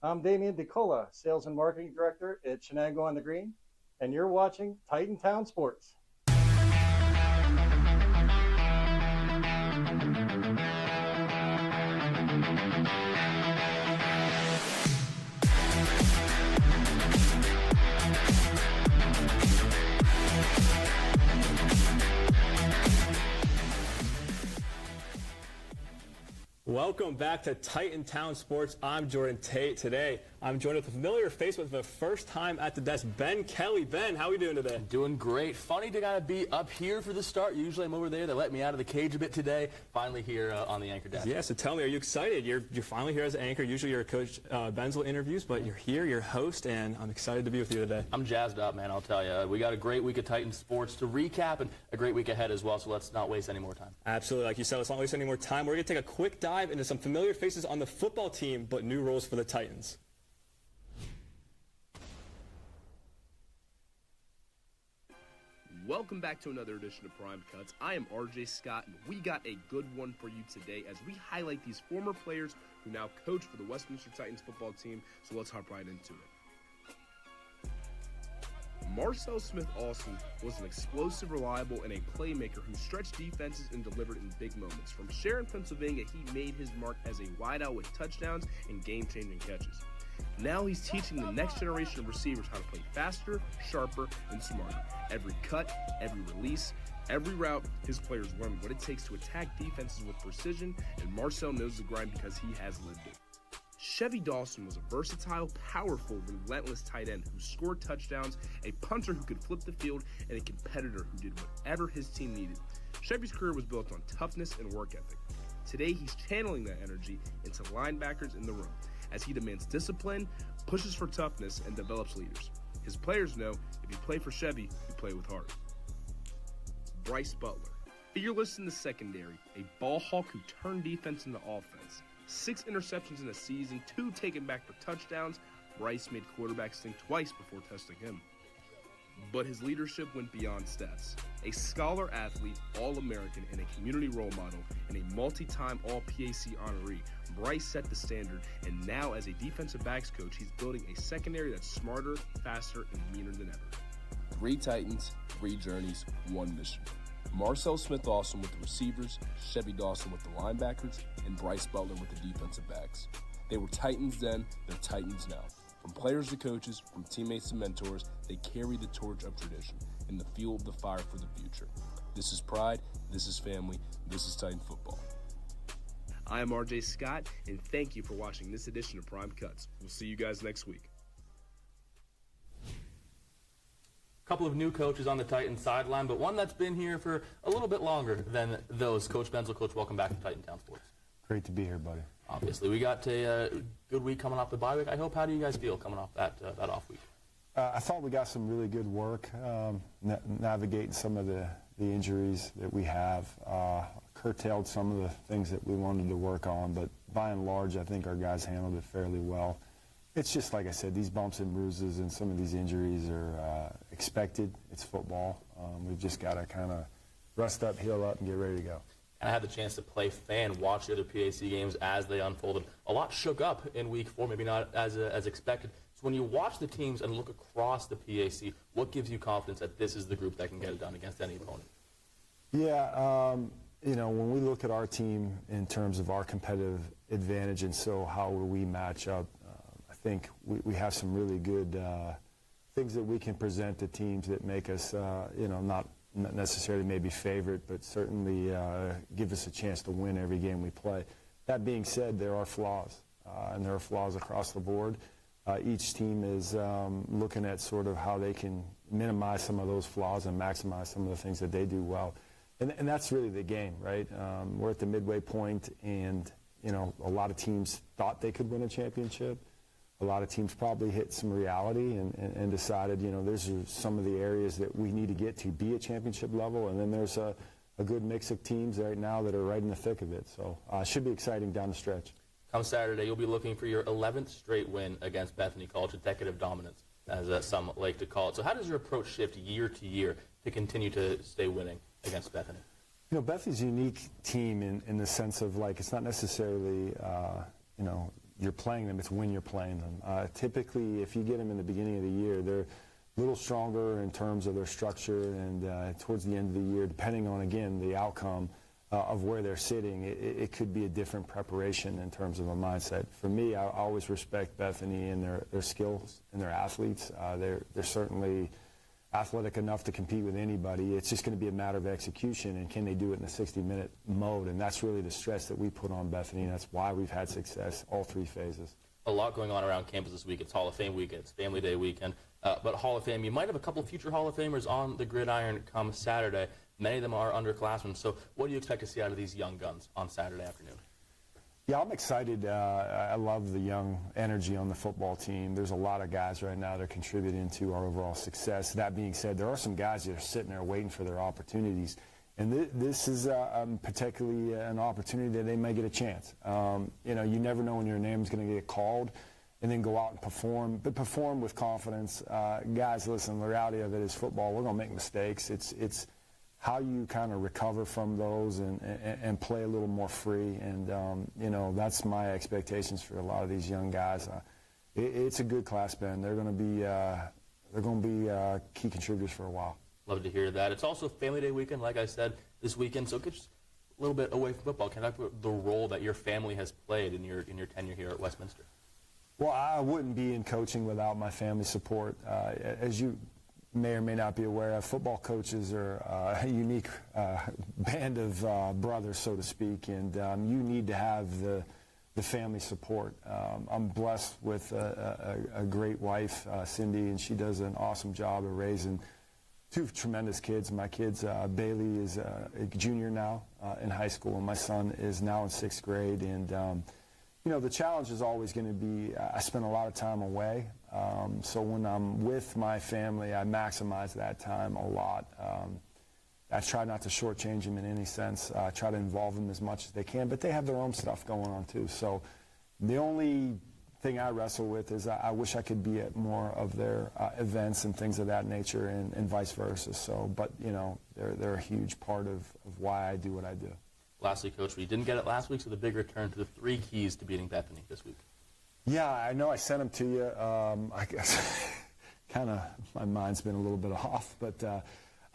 I'm Damian DiCola, Sales and Marketing Director at Shenango on the Green, and you're watching Titantown Sports. Welcome back to Titantown Sports. I'm Jordan Tate. Today, I'm joined with a familiar face with the first time at the desk, Ben Kelly. Ben, how are we doing today? Doing great. Funny to kind of be up here for the start. Usually I'm over there. They let me out of the cage a bit today. Finally here on the anchor desk. Yeah, so tell me, are you excited? You're finally here as an anchor. Usually you're Coach Benzel interviews, but you're here, you're host, and I'm excited to be with you today. I'm jazzed up, man, I'll tell you. We got a great week of Titan Sports to recap and a great week ahead as well, so let's not waste any more time. Absolutely. Like you said, let's not waste any more time. We're going to take a quick dive into some familiar faces on the football team, but new roles for the Titans. Welcome back to another edition of Prime Cuts. I am RJ Scott, and we got a good one for you today as we highlight these former players who now coach for the Westminster Titans football team, so let's hop right into it. Marcel Smith-Austin was an explosive, reliable, and a playmaker who stretched defenses and delivered in big moments. From Sharon, Pennsylvania, he made his mark as a wideout with touchdowns and game-changing catches. Now he's teaching the next generation of receivers how to play faster, sharper, and smarter. Every cut, every release, every route, his players learn what it takes to attack defenses with precision, and Marcel knows the grind because he has lived it. Chevy Dawson was a versatile, powerful, relentless tight end who scored touchdowns, a punter who could flip the field, and a competitor who did whatever his team needed. Chevy's career was built on toughness and work ethic. Today, he's channeling that energy into linebackers in the room as he demands discipline, pushes for toughness, and develops leaders. His players know if you play for Chevy, you play with heart. Brice Butler, fearless in the secondary, a ball hawk who turned defense into offense. 6 interceptions in a season, 2 taken back for touchdowns. Brice made quarterbacks think twice before testing him. But his leadership went beyond stats. A scholar athlete, All-American, and a community role model, and a multi-time All-PAC honoree, Brice set the standard, and now as a defensive backs coach, he's building a secondary that's smarter, faster, and meaner than ever. 3 Titans, 3 journeys, 1 mission. Marcel Smith-Austin with the receivers, Chevy Dawson with the linebackers, and Brice Butler with the defensive backs. They were Titans then, they're Titans now. From players to coaches, from teammates to mentors, they carry the torch of tradition and the fuel of the fire for the future. This is pride, this is family, this is Titan football. I am RJ Scott, and thank you for watching this edition of Prime Cuts. We'll see you guys next week. Couple of new coaches on the Titans sideline, but one that's been here for a little bit longer than those. Coach Benzel, Coach, welcome back to Titantown Sports. Great to be here, buddy. Obviously, we got a good week coming off the bye week. I hope. How do you guys feel coming off that off week? I thought we got some really good work navigating some of the injuries that we have. Curtailed some of the things that we wanted to work on, but by and large, I think our guys handled it fairly well. It's just like I said, these bumps and bruises and some of these injuries are expected. It's football. We've just got to kind of rest up, heal up, and get ready to go. And I had the chance to play fan, watch the other PAC games as they unfolded. A lot shook up in week 4, maybe not as expected. So when you watch the teams and look across the PAC, what gives you confidence that this is the group that can get it done against any opponent? Yeah, you know, when we look at our team in terms of our competitive advantage and so how we match up, I think we have some really good things that we can present to teams that make us, you know, not necessarily maybe favorite, but certainly give us a chance to win every game we play. That being said, there are flaws, and there are flaws across the board. Each team is looking at sort of how they can minimize some of those flaws and maximize some of the things that they do well. And that's really the game, right? We're at the midway point, and, you know, a lot of teams thought they could win a championship. A lot of teams probably hit some reality and decided, you know, there's some of the areas that we need to get to be at championship level, and then there's a good mix of teams right now that are right in the thick of it. So it should be exciting down the stretch. Come Saturday, you'll be looking for your 11th straight win against Bethany College, executive dominance, as some like to call it. So how does your approach shift year to year to continue to stay winning against Bethany? You know, Bethany's a unique team in the sense of, like, it's not necessarily, you know, you're playing them, it's when you're playing them. Typically, if you get them in the beginning of the year, they're a little stronger in terms of their structure, and towards the end of the year, depending on, again, the outcome of where they're sitting, it could be a different preparation in terms of a mindset. For me, I always respect Bethany and their skills and their athletes. They're certainly athletic enough to compete with anybody. It's just going to be a matter of execution, and can they do it in a 60-minute mode? And that's really the stress that we put on Bethany, and that's why we've had success all 3 phases. A lot going on around campus this week. It's Hall of Fame weekend. It's Family Day weekend. But Hall of Fame, you might have a couple of future Hall of Famers on the gridiron come Saturday. Many of them are underclassmen. So what do you expect to see out of these young guns on Saturday afternoon? Yeah, I'm excited. I love the young energy on the football team. There's a lot of guys right now that are contributing to our overall success. That being said, there are some guys that are sitting there waiting for their opportunities. And this is particularly an opportunity that they may get a chance. You never know when your name's going to get called and then go out and perform, but perform with confidence. Guys, listen, the reality of it is football. We're going to make mistakes. It's how you kind of recover from those and play a little more free. And, that's my expectations for a lot of these young guys. It's a good class, Ben. They're going to be key contributors for a while. Love to hear that. It's also Family Day weekend, like I said, this weekend. So just a little bit away from football. Can I put the role that your family has played in your tenure here at Westminster? Well, I wouldn't be in coaching without my family support. As you may or may not be aware of, football coaches are a unique band of brothers, so to speak, and you need to have the family support. I'm blessed with a great wife, Cindy, and she does an awesome job of raising 2 tremendous kids. My kids, Bailey is a junior now in high school, and my son is now in 6th grade. And, the challenge is always going to be, I spend a lot of time away. So when I'm with my family, I maximize that time a lot. I try not to shortchange them in any sense. I try to involve them as much as they can, but they have their own stuff going on too. So the only thing I wrestle with is I wish I could be at more of their events and things of that nature, and vice versa. So, but they're a huge part of why I do what I do. Lastly, Coach, we didn't get it last week, so the big return to the 3 keys to beating Bethany this week. Yeah, I know I sent them to you. I guess kind of my mind's been a little bit off, but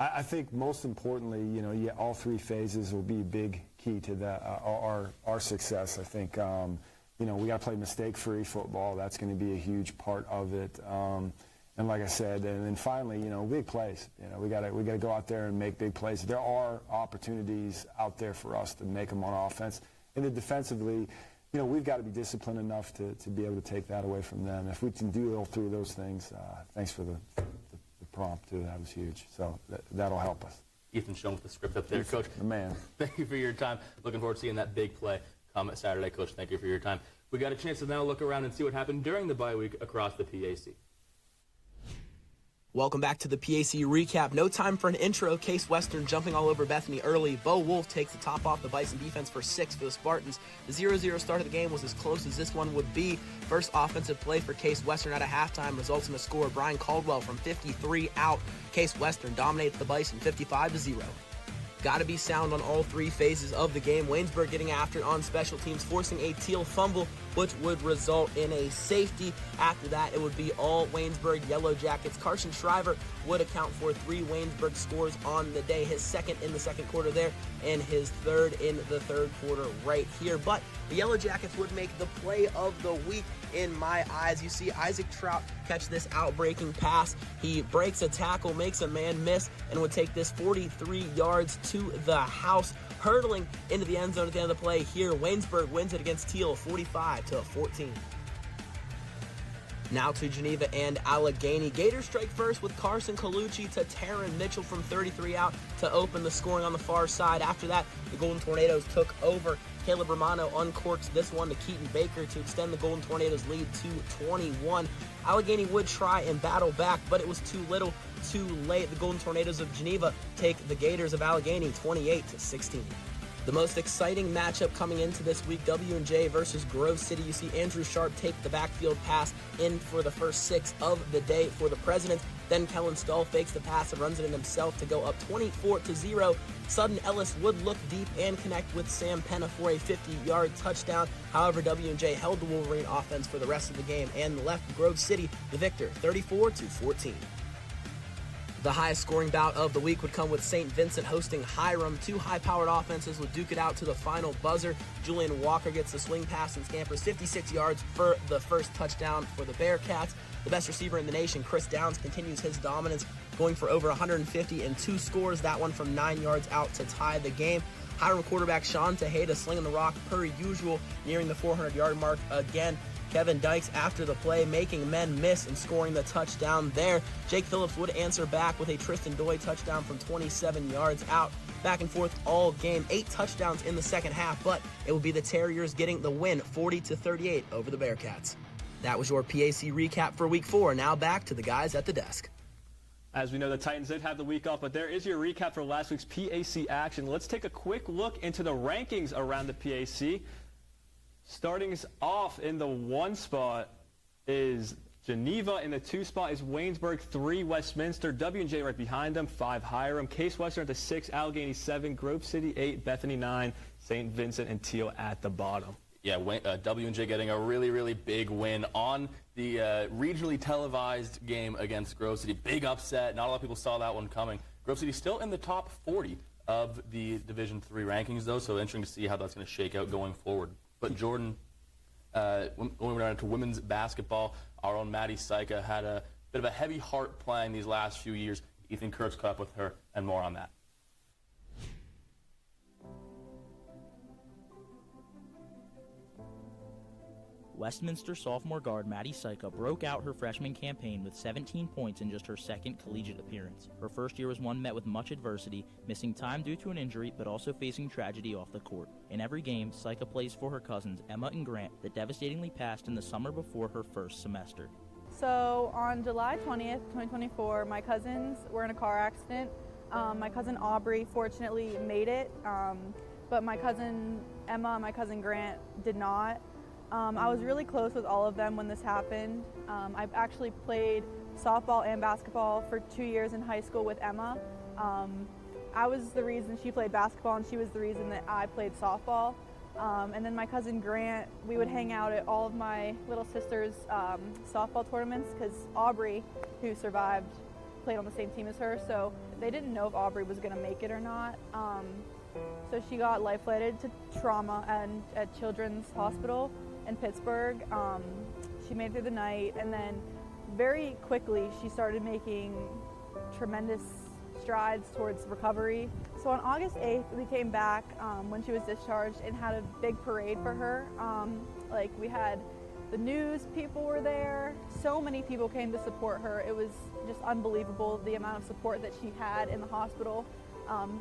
I think most importantly, all 3 phases will be a big key to our success. I think, we got to play mistake-free football. That's going to be a huge part of it. And like I said, and then finally, big plays. We got to go out there and make big plays. There are opportunities out there for us to make them on offense. And then defensively, we've got to be disciplined enough to be able to take that away from them. If we can do all 3 of those things, thanks for the prompt, too. That was huge. So that'll help us. Ethan shown with the script up there, Coach. The man. Thank you for your time. Looking forward to seeing that big play come Saturday, Coach. Thank you for your time. We got a chance to now look around and see what happened during the bye week across the PAC. Welcome back to the PAC Recap. No time for an intro. Case Western jumping all over Bethany early. Bo Wolf takes the top off the Bison defense for 6 for the Spartans. The 0-0 start of the game was as close as this one would be. First offensive play for Case Western at a halftime results in a score. Brian Caldwell from 53 out. Case Western dominates the Bison 55-0. Got to be sound on all 3 phases of the game. Waynesburg getting after it on special teams, forcing a teal fumble, which would result in a safety. After that, it would be all Waynesburg Yellow Jackets. Carson Shriver would account for 3 Waynesburg scores on the day, his 2nd in the 2nd quarter there, and his 3rd in the 3rd quarter right here. But the Yellow Jackets would make the play of the week in my eyes. You see Isaac Trout catch this out-breaking pass. He breaks a tackle, makes a man miss, and would take this 43 yards to the house, hurtling into the end zone at the end of the play here. Waynesburg wins it against Teal 45-14. Now to Geneva and Allegheny. Gators strike first with Carson Colucci to Taryn Mitchell from 33 out to open the scoring on the far side. After that, the Golden Tornadoes took over. Caleb Romano uncorks this one to Keaton Baker to extend the Golden Tornadoes lead to 21. Allegheny would try and battle back, but it was too little, too late. The Golden Tornadoes of Geneva take the Gators of Allegheny 28-16. The most exciting matchup coming into this week, W&J versus Grove City. You see Andrew Sharp take the backfield pass in for the first 6 of the day for the Presidents. Then Kellen Stahl fakes the pass and runs it in himself to go up 24-0. Sudden Ellis would look deep and connect with Sam Penna for a 50-yard touchdown. However, W&J held the Wolverine offense for the rest of the game and left Grove City the victor, 34-14. The highest scoring bout of the week would come with St. Vincent hosting Hiram. 2 high-powered offenses would duke it out to the final buzzer. Julian Walker gets the swing pass and scampers 56 yards for the first touchdown for the Bearcats. The best receiver in the nation, Chris Downs, continues his dominance, going for over 150 and 2 scores, that one from 9 yards out to tie the game. Hiram quarterback Sean Tejeda slinging the rock per usual, nearing the 400-yard mark again. Kevin Dykes after the play, making men miss and scoring the touchdown there. Jake Phillips would answer back with a Tristan Doy touchdown from 27 yards out. Back and forth all game, 8 touchdowns in the second half, but it will be the Terriers getting the win, 40-38 over the Bearcats. That was your PAC recap for Week 4. Now back to the guys at the desk. As we know, the Titans did have the week off, but there is your recap for last week's PAC action. Let's take a quick look into the rankings around the PAC. Starting us off in the 1 spot is Geneva. In the 2 spot is Waynesburg, 3 Westminster. W&J right behind them, 5 Hiram. Case Western at the 6, Allegheny 7, Grove City 8, Bethany 9, St. Vincent and Teal at the bottom. Yeah, W&J getting a really, really big win on the regionally televised game against Grove City. Big upset. Not a lot of people saw that one coming. Grove City still in the top 40 of the Division III rankings, though, so interesting to see how that's going to shake out going forward. But Jordan, going around to women's basketball, our own Maddie Syka had a bit of a heavy heart playing these last few years. Ethan Kurtz caught up with her, and more on that. Westminster sophomore guard Maddie Syka broke out her freshman campaign with 17 points in just her second collegiate appearance. Her first year was one met with much adversity, missing time due to an injury but also facing tragedy off the court. In every game, Syka plays for her cousins Emma and Grant that devastatingly passed in the summer before her first semester. So on July 20th, 2024, my cousins were in a car accident. My cousin Aubrey fortunately made it, but my cousin Emma and my cousin Grant did not. I was really close with all of them when this happened. I've actually played softball and basketball for 2 years in high school with Emma. I was the reason she played basketball and she was the reason that I played softball. And then my cousin Grant, we would hang out at all of my little sister's softball tournaments because Aubrey, who survived, played on the same team as her, so they didn't know if Aubrey was going to make it or not. So she got life flighted to trauma and at Children's Hospital in Pittsburgh. She made it through the night, and then very quickly she started making tremendous strides towards recovery. So on August 8th, we came back when she was discharged and had a big parade for her. Like we had the news people were there. So many people came to support her. It was just unbelievable the amount of support that she had in the hospital.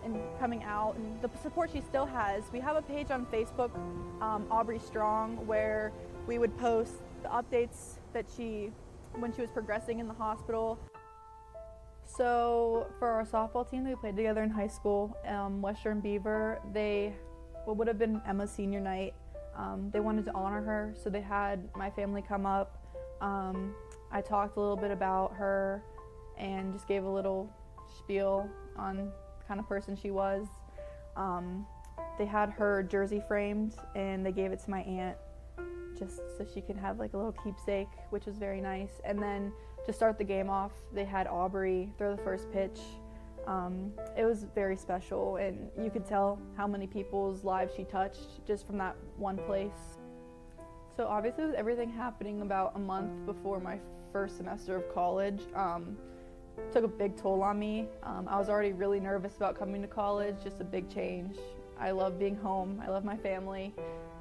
And coming out, and the support she still has. We have a page on Facebook, Aubrey Strong, where we would post the updates that when she was progressing in the hospital. So for our softball team that we played together in high school, Western Beaver, what would have been Emma's senior night, they wanted to honor her, so they had my family come up. I talked a little bit about her and just gave a little spiel on kind of person she was. They had her jersey framed and they gave it to my aunt just so she could have like a little keepsake, which was very nice. And then to start the game off, they had Aubrey throw the first pitch. It was very special, and you could tell how many people's lives she touched just from that one place. So obviously with everything happening about a month before my first semester of college, took a big toll on me. I was already really nervous about coming to college, just a big change. I love being home, I love my family,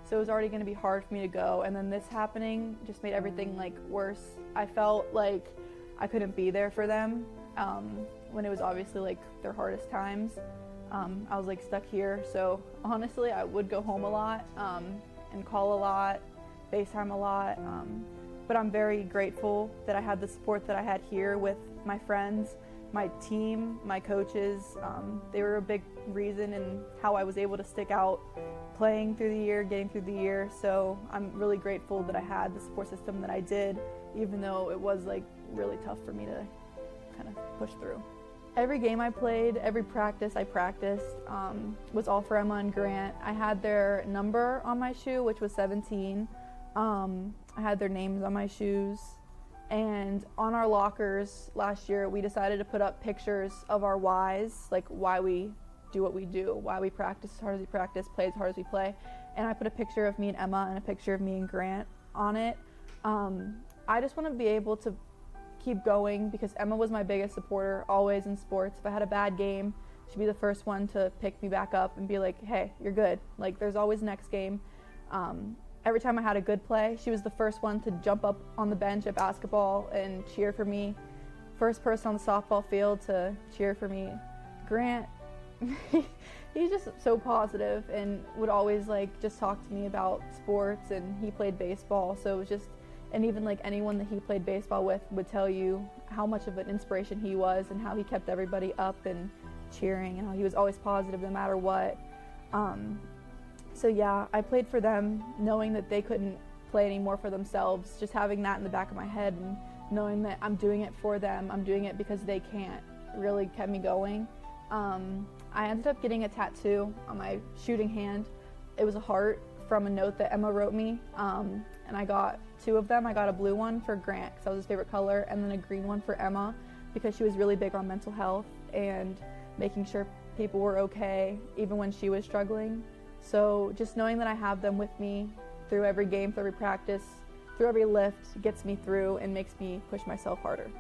so it was already going to be hard for me to go, and then this happening just made everything like worse. I felt like I couldn't be there for them when it was obviously like their hardest times. I was like stuck here, so honestly I would go home a lot and call a lot, FaceTime a lot, but I'm very grateful that I had the support that I had here with my friends my team, my coaches, they were a big reason in how I was able to stick out playing through the year, getting through the year. So I'm really grateful that I had the support system that I did, even though it was like really tough for me to kind of push through. Every game I played, every practice I practiced was all for Emma and Grant. I had their number on my shoe, which was 17. I had their names on my shoes. And on our lockers last year, we decided to put up pictures of our whys, like why we do what we do, why we practice as hard as we practice, play as hard as we play. And I put a picture of me and Emma and a picture of me and Grant on it. I just want to be able to keep going because Emma was my biggest supporter always in sports. If I had a bad game, she'd be the first one to pick me back up and be like, hey, you're good. Like, there's always next game. Every time I had a good play, she was the first one to jump up on the bench at basketball and cheer for me. First person on the softball field to cheer for me. Grant, he's just so positive and would always like just talk to me about sports, and he played baseball, so it was just, and even like anyone that he played baseball with would tell you how much of an inspiration he was and how he kept everybody up and cheering and how he was always positive no matter what. So yeah, I played for them knowing that they couldn't play anymore for themselves, just having that in the back of my head and knowing that I'm doing it for them, I'm doing it because they can't, really kept me going. I ended up getting a tattoo on my shooting hand. It was a heart from a note that Emma wrote me, and I got 2 of them. I got a blue one for Grant because that was his favorite color, and then a green one for Emma because she was really big on mental health and making sure people were okay even when she was struggling. So just knowing that I have them with me through every game, through every practice, through every lift gets me through and makes me push myself harder.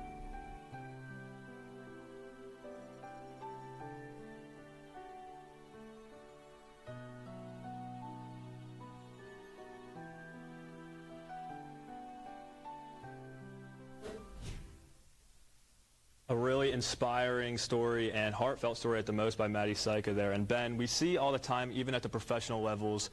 A really inspiring story and heartfelt story at the most by Maddie Syka there. And Ben, we see all the time, even at the professional levels,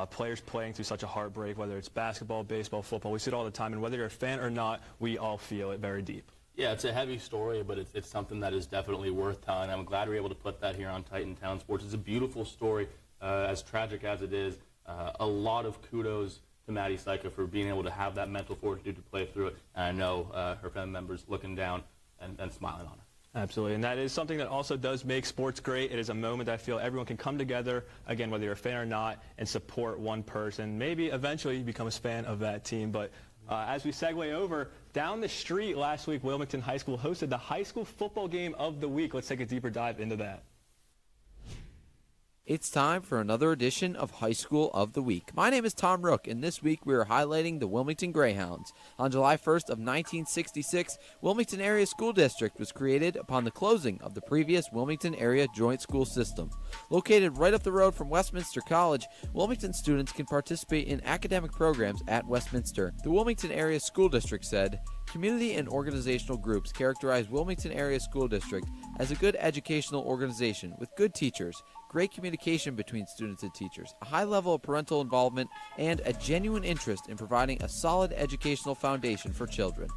players playing through such a heartbreak, whether it's basketball, baseball, football. We see it all the time, and whether you're a fan or not, we all feel it very deep. Yeah, it's a heavy story, but it's something that is definitely worth telling. I'm glad we're able to put that here on Titantown Sports. It's a beautiful story, as tragic as it is. A lot of kudos to Maddie Syka for being able to have that mental fortitude to play through it. And I know her family members looking down and smiling on her. Absolutely, and that is something that also does make sports great. It is a moment that I feel everyone can come together, again, whether you're a fan or not, and support one person. Maybe eventually you become a fan of that team. But as we segue over, down the street last week, Wilmington High School hosted the high school football game of the week. Let's take a deeper dive into that. It's time for another edition of High School of the Week. My name is Tom Rook, and this week we are highlighting the Wilmington Greyhounds. On July 1st of 1966, Wilmington Area School District was created upon the closing of the previous Wilmington Area Joint School System. Located right up the road from Westminster College, Wilmington students can participate in academic programs at Westminster. The Wilmington Area School District said, "Community and organizational groups characterize Wilmington Area School District as a good educational organization with good teachers, great communication between students and teachers, a high level of parental involvement, and a genuine interest in providing a solid educational foundation for children."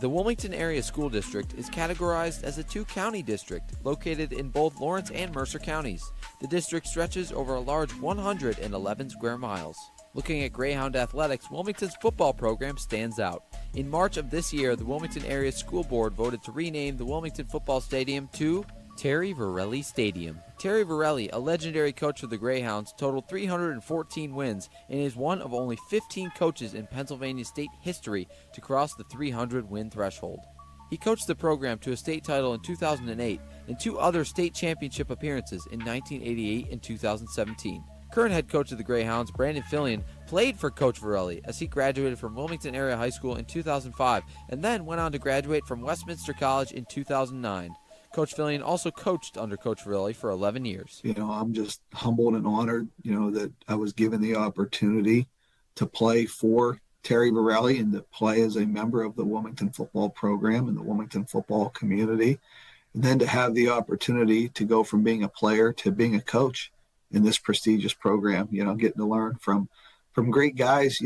The Wilmington Area School District is categorized as a 2-county district located in both Lawrence and Mercer counties. The district stretches over a large 111 square miles. Looking at Greyhound athletics, Wilmington's football program stands out. In March of this year, the Wilmington Area School Board voted to rename the Wilmington Football Stadium to Terry Verrelli Stadium. Terry Verrelli, a legendary coach for the Greyhounds, totaled 314 wins and is one of only 15 coaches in Pennsylvania state history to cross the 300-win threshold. He coached the program to a state title in 2008 and 2 other state championship appearances in 1988 and 2017. Current head coach of the Greyhounds, Brandon Phillian, played for Coach Verrelli as he graduated from Wilmington Area High School in 2005 and then went on to graduate from Westminster College in 2009. Coach Phillian also coached under Coach Verrelli for 11 years. I'm just humbled and honored, that I was given the opportunity to play for Terry Verrelli and to play as a member of the Wilmington football program and the Wilmington football community. And then to have the opportunity to go from being a player to being a coach in this prestigious program, getting to learn from from great guys,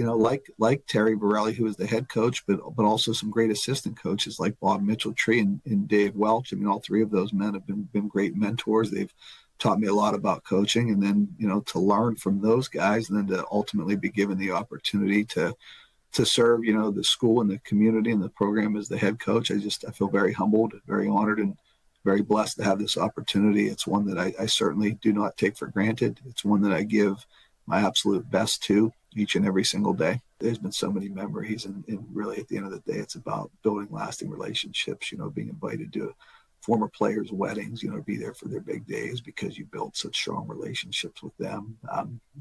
like Terry Borelli, who is the head coach, but also some great assistant coaches like Bob Mitchell-Tree and Dave Welch. I mean, all three of those men have been great mentors. They've taught me a lot about coaching, and then, to learn from those guys, and then to ultimately be given the opportunity to serve, the school and the community and the program as the head coach. I feel very humbled, very honored, and very blessed to have this opportunity. It's one that I certainly do not take for granted. It's one that I give my absolute best to each and every single day. There's been so many memories, and really at the end of the day, it's about building lasting relationships, being invited to former players' weddings, be there for their big days because you built such strong relationships with them.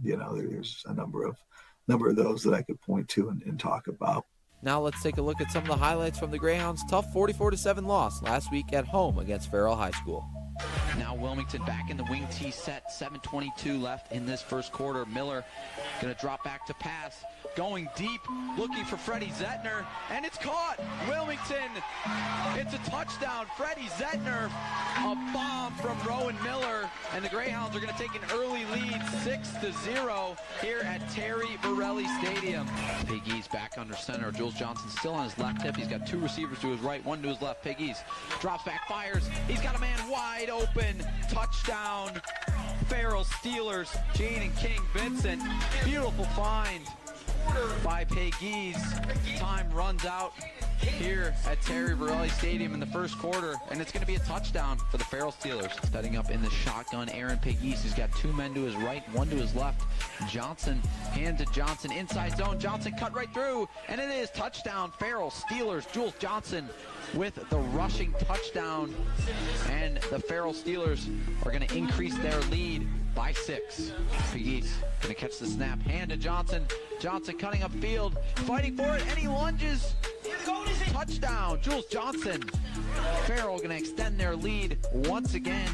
There's a number of those that I could point to and talk about. Now let's take a look at some of the highlights from the Greyhounds' tough 44-7 loss last week at home against Farrell High School. Now Wilmington back in the wing T set, 7:22 left in this first quarter. Miller gonna drop back to pass, going deep, looking for Freddie Zettner, and it's caught. Wilmington, it's a touchdown. Freddie Zettner, a bomb from Rowan Miller, and the Greyhounds are gonna take an early lead, 6-0 here at Terry Borelli Stadium. Piggy's back under center. Jules Johnson still on his left hip. He's got two receivers to his right, one to his left. Piggy's drops back, fires. He's got a man wide open. Touchdown, Farrell Steelers. Jane and King Vincent. Beautiful find by Peggy's. Time runs out here at Terry Borelli Stadium in the first quarter, and it's going to be a touchdown for the Farrell Steelers. Setting up in the shotgun, Aaron Peggy's. He's got two men to his right, one to his left. Johnson, hand to Johnson, inside zone. Johnson cut right through, and it is touchdown, Farrell Steelers. Jules Johnson with the rushing touchdown, and the Farrell Steelers are going to increase their lead by 6. Peggy's going to catch the snap, hand to Johnson. Johnson cutting upfield, fighting for it, and he lunges. Touchdown, Jules Johnson. Farrell going to extend their lead once again.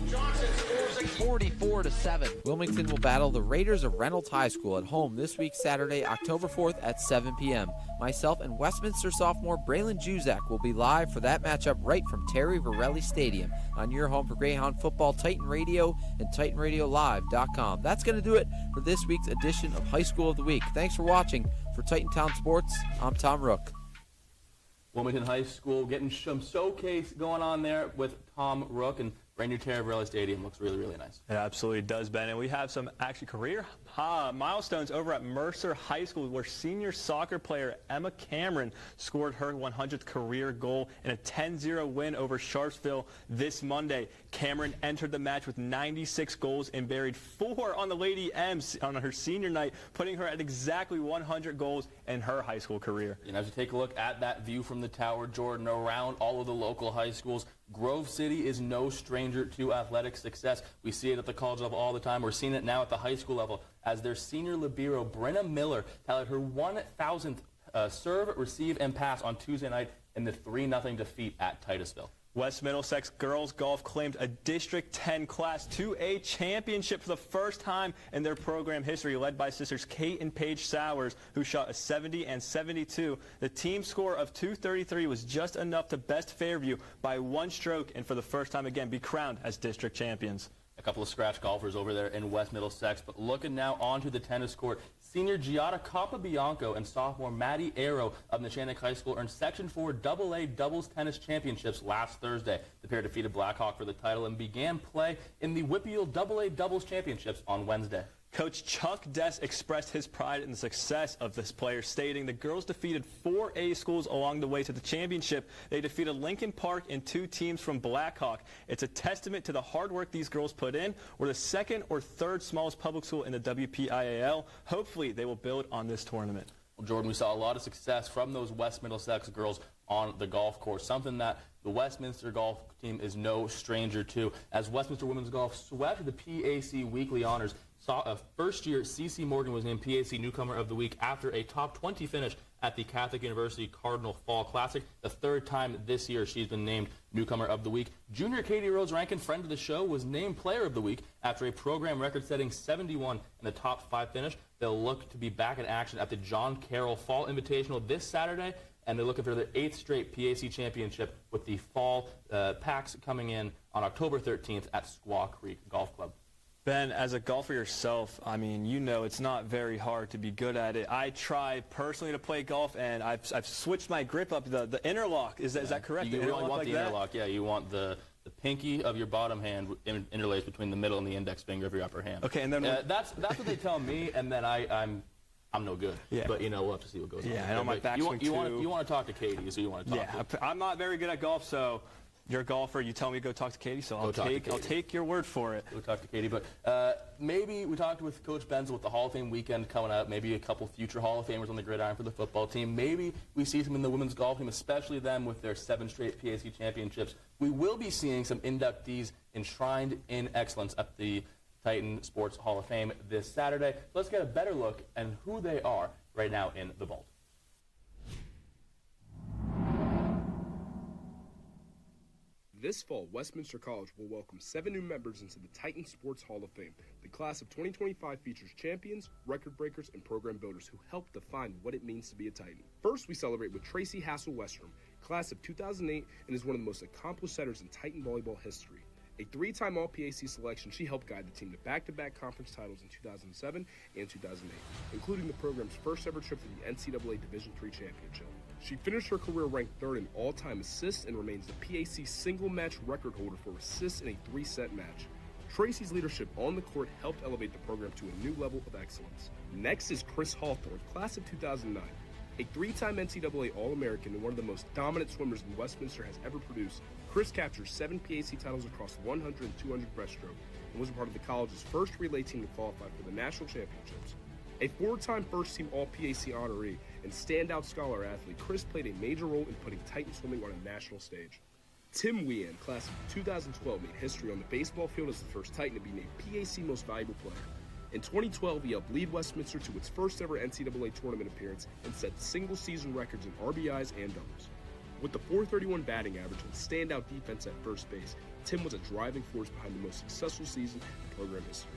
44-7. Wilmington will battle the Raiders of Reynolds High School at home this week, Saturday, October 4th at 7 p.m. Myself and Westminster sophomore Braylon Juzak will be live for that matchup right from Terry Borelli Stadium on your home for Greyhound football, Titan Radio, and TitanRadioLive.com. That's going to do it for this week's edition of High School of the Week. Thanks for watching. For Titantown Sports, I'm Tom Rook. Wilmington High School getting some showcase going on there with Tom Rook, and brand new Terry Borelli Stadium looks really, really nice. It absolutely does, Ben. And we have some actually career milestones over at Mercer High School, where senior soccer player Emma Cameron scored her 100th career goal in a 10-0 win over Sharpsville this Monday. Cameron entered the match with 96 goals and buried 4 on the Lady M's on her senior night, putting her at exactly 100 goals in her high school career. And as you take a look at that view from the tower, Jordan, around all of the local high schools, Grove City is no stranger to athletic success. We see it at the college level all the time. We're seeing it now at the high school level as their senior libero, Brenna Miller, tallied her 1,000th serve, receive, and pass on Tuesday night in the 3-0 defeat at Titusville. West Middlesex girls golf claimed a District 10 Class 2A championship for the first time in their program history, led by sisters Kate and Paige Sowers, who shot a 70 and 72. The team score of 233 was just enough to best Fairview by 1 stroke, and for the first time again be crowned as district champions. A couple of scratch golfers over there in West Middlesex, but looking now onto the tennis court, senior Giada Capabianco and sophomore Maddie Arrow of Neshannock High School earned Section 4 AA doubles tennis championships last Thursday. The pair defeated Blackhawk for the title and began play in the Whippeal AA doubles championships on Wednesday. Coach Chuck Dess expressed his pride in the success of this player, stating the girls defeated 4 A schools along the way to the championship. They defeated Lincoln Park and 2 teams from Blackhawk. It's a testament to the hard work these girls put in. We're the 2nd or 3rd smallest public school in the WPIAL. Hopefully they will build on this tournament. Well, Jordan, we saw a lot of success from those West Middlesex girls on the golf course, something that the Westminster golf team is no stranger to, as Westminster Women's Golf swept the PAC Weekly Honors. First-year C.C. Morgan was named PAC Newcomer of the Week after a top 20 finish at the Catholic University Cardinal Fall Classic. The 3rd time this year she's been named Newcomer of the Week. Junior Katie Rose Rankin, friend of the show, was named Player of the Week after a program record-setting 71 in the top 5 finish. They'll look to be back in action at the John Carroll Fall Invitational this Saturday, and they're looking for their 8th straight PAC championship with the fall PACs coming in on October 13th at Squaw Creek Golf Club. Ben, as a golfer yourself, I mean, you know it's not very hard to be good at it. I try personally to play golf, and I've switched my grip up. The interlock, is that correct? You really want the interlock, yeah. You want the pinky of your bottom hand interlaced between the middle and the index finger of your upper hand. Okay, and then that's what they tell me, and then I'm no good. Yeah. But we'll have to see what goes on. Yeah, and on my backswing you want to talk to Katie, so you want to talk. Yeah, I'm not very good at golf, so. You're a golfer. You tell me to go talk to Katie, so I'll take your word for it. Go talk to Katie. But maybe we talked with Coach Benzel with the Hall of Fame weekend coming up. Maybe a couple future Hall of Famers on the gridiron for the football team. Maybe we see some in the women's golf team, especially them with their 7 straight PAC championships. We will be seeing some inductees enshrined in excellence at the Titan Sports Hall of Fame this Saturday. Let's get a better look at who they are right now in the vault. This fall, Westminster College will welcome 7 new members into the Titan Sports Hall of Fame. The class of 2025 features champions, record breakers, and program builders who helped define what it means to be a Titan. First, we celebrate with Tracy Hassel-Westrom, class of 2008, and is one of the most accomplished setters in Titan volleyball history. A 3-time All-PAC selection, she helped guide the team to back-to-back conference titles in 2007 and 2008, including the program's first-ever trip to the NCAA Division III Championship. She finished her career ranked 3rd in all-time assists and remains the PAC single-match record holder for assists in a 3-set match. Tracy's leadership on the court helped elevate the program to a new level of excellence. Next is Chris Hawthorne, class of 2009. A 3-time NCAA All-American and one of the most dominant swimmers Westminster has ever produced, Chris captured 7 PAC titles across 100 and 200 breaststroke and was a part of the college's first relay team to qualify for the national championships. A 4-time first-team All-PAC honoree and standout scholar athlete, Chris played a major role in putting Titan swimming on a national stage. Tim Wieand, class of 2012, made history on the baseball field as the first Titan to be named PAC Most Valuable Player. In 2012, he helped lead Westminster to its first-ever NCAA tournament appearance and set single-season records in RBIs and doubles. With the .431 batting average and standout defense at first base, Tim was a driving force behind the most successful season in program history.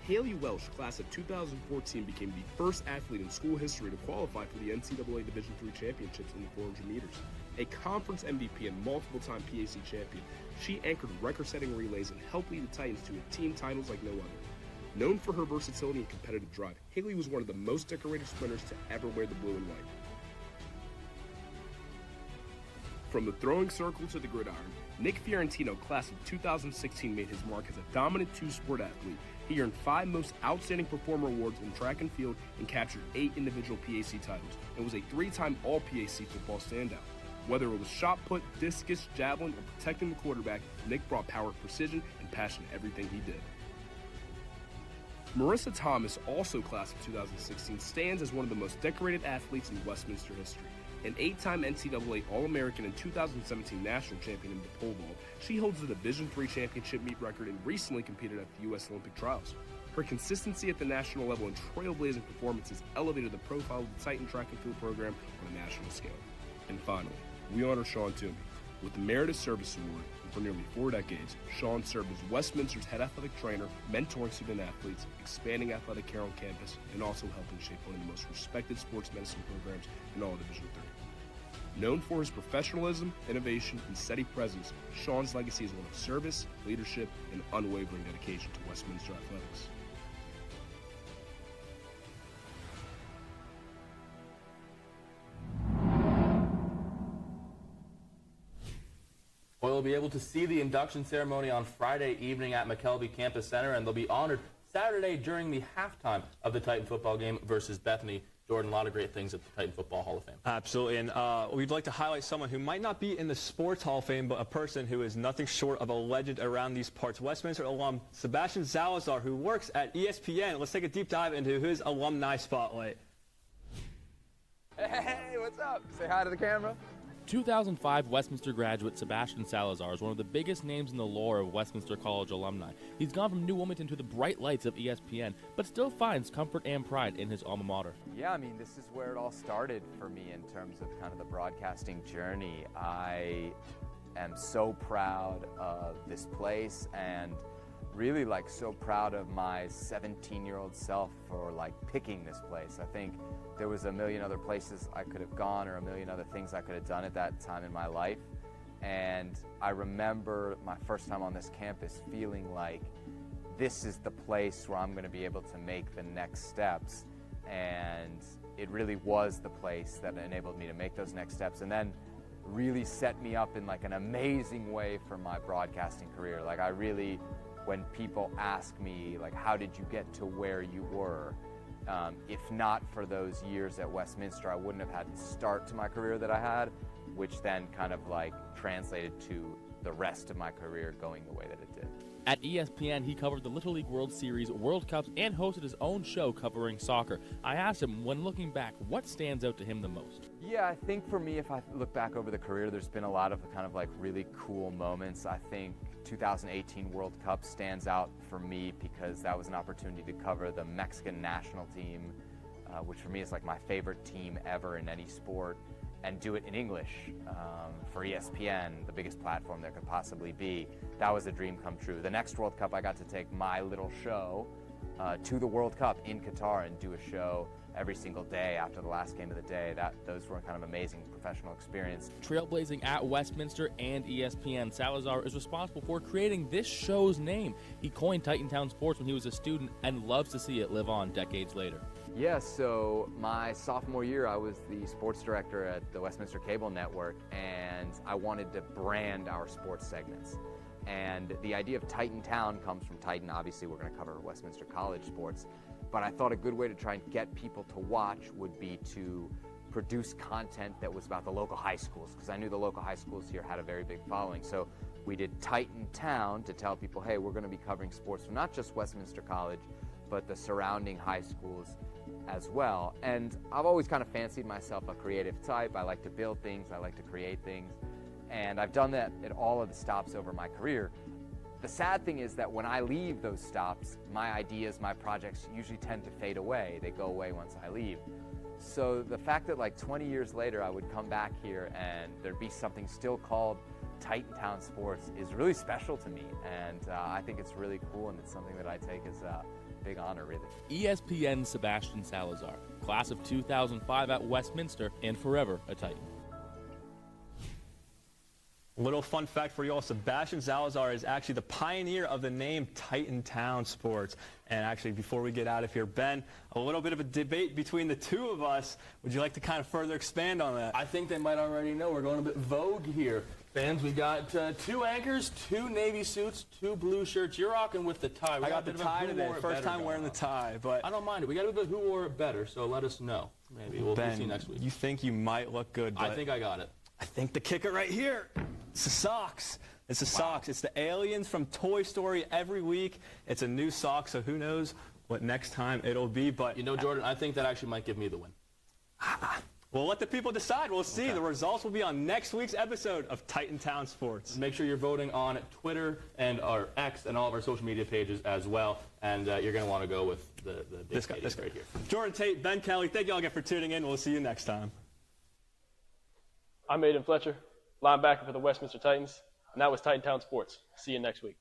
Haley Welsh, class of 2014, became the first athlete in school history to qualify for the NCAA Division III championships in the 400 meters. A conference MVP and multiple-time PAC champion, she anchored record-setting relays and helped lead the Titans to team titles like no other. Known for her versatility and competitive drive, Haley was one of the most decorated sprinters to ever wear the blue and white. From the throwing circle to the gridiron, Nick Fiorentino, class of 2016, made his mark as a dominant 2-sport athlete. He earned 5 Most Outstanding Performer awards in track and field and captured 8 individual PAC titles, and was a 3-time All-PAC football standout. Whether it was shot put, discus, javelin, or protecting the quarterback, Nick brought power, precision, and passion to everything he did. Marissa Thomas, also class of 2016, stands as one of the most decorated athletes in Westminster history. An 8-time NCAA All-American and 2017 national champion in the pole vault, she holds the Division III championship meet record and recently competed at the U.S. Olympic trials. Her consistency at the national level and trailblazing performances elevated the profile of the Titan track and field program on a national scale. And finally, we honor Sean Toomey with the Meritorious Service Award. For nearly 4 decades, Sean served as Westminster's head athletic trainer, mentoring student athletes, expanding athletic care on campus, and also helping shape one of the most respected sports medicine programs in all of Division III. Known for his professionalism, innovation, and steady presence, Sean's legacy is one of service, leadership, and unwavering dedication to Westminster athletics. Well, we'll be able to see the induction ceremony on Friday evening at McKelvey Campus Center, and they'll be honored Saturday during the halftime of the Titan football game versus Bethany. Jordan, a lot of great things at the Titan Football Hall of Fame. Absolutely, and we'd like to highlight someone who might not be in the Sports Hall of Fame, but a person who is nothing short of a legend around these parts. Westminster alum Sebastian Salazar, who works at ESPN. Let's take a deep dive into his Alumni Spotlight. Hey, what's up? Say hi to the camera. 2005 Westminster graduate Sebastian Salazar is one of the biggest names in the lore of Westminster College alumni. He's gone from New Wilmington to the bright lights of ESPN, but still finds comfort and pride in his alma mater. Yeah, I mean, this is where it all started for me in terms of kind of the broadcasting journey. I am so proud of this place and really so proud of my 17-year-old self for picking this place. I think there was a million other places I could have gone or a million other things I could have done at that time in my life. And I remember my first time on this campus feeling like this is the place where I'm going to be able to make the next steps. And it really was the place that enabled me to make those next steps, and then really set me up in like an amazing way for my broadcasting career. Like I really, when people ask me like, how did you get to where you were? If not for those years at Westminster, I wouldn't have had the start to my career that I had, which then kind of like translated to the rest of my career going the way that it did. At ESPN, he covered the Little League World Series, World Cups, and hosted his own show covering soccer. I asked him, when looking back, what stands out to him the most? Yeah, I think for me, if I look back over the career, there's been a lot of kind of like really cool moments. I think 2018 World Cup stands out for me because that was an opportunity to cover the Mexican national team, which for me is like my favorite team ever in any sport, and do it in English for ESPN, the biggest platform there could possibly be. That was a dream come true. The next World Cup, I got to take my little show to the World Cup in Qatar and do a show every single day after the last game of the day. Those were kind of amazing professional experience. Trailblazing at Westminster and ESPN, Salazar is responsible for creating this show's name. He coined Titantown Sports when he was a student and loves to see it live on decades later. Yeah, so my sophomore year, I was the sports director at the Westminster Cable Network, and I wanted to brand our sports segments. And the idea of Titantown comes from Titan. Obviously, we're going to cover Westminster College sports, but I thought a good way to try and get people to watch would be to produce content that was about the local high schools, because I knew the local high schools here had a very big following. So we did Titantown to tell people, hey, we're going to be covering sports from not just Westminster College, but the surrounding high schools as well. And I've always kind of fancied myself a creative type. I like to build things, I like to create things, and I've done that at all of the stops over my career. The sad thing is that when I leave those stops, my ideas, my projects usually tend to fade away. They go away once I leave. So the fact that like 20 years later I would come back here and there'd be something still called Titantown Sports is really special to me, and I think it's really cool, and it's something that I take as a big honor, really. ESPN's Sebastian Salazar, class of 2005 at Westminster, and forever a Titan. Little fun fact for you all, Sebastian Salazar is actually the pioneer of the name Titantown Sports. And actually, before we get out of here, Ben, a little bit of a debate between the two of us. Would you like to kind of further expand on that? I think they might already know. We're going a bit vogue here. Fans, we got 2 anchors, 2 navy suits, 2 blue shirts. You're rocking with the tie. I got the tie today. First time wearing the tie, but I don't mind it. We got a bit of who wore it better, so let us know. Maybe we'll see next week. You think you might look good, but I think I got it. I think the kicker right here. It's the socks. It's the socks. It's the aliens from Toy Story every week. It's a new sock, so who knows what next time it'll be. But you know, Jordan, I think that actually might give me the win. We'll let the people decide. We'll see. Okay. The results will be on next week's episode of Titantown Sports. Make sure you're voting on Twitter and our X and all of our social media pages as well. And you're going to want to go with the big guy right here. Jordan Tate, Ben Kelly, thank you all again for tuning in. We'll see you next time. I'm Aiden Fletcher, linebacker for the Westminster Titans, and that was Titantown Sports. See you next week.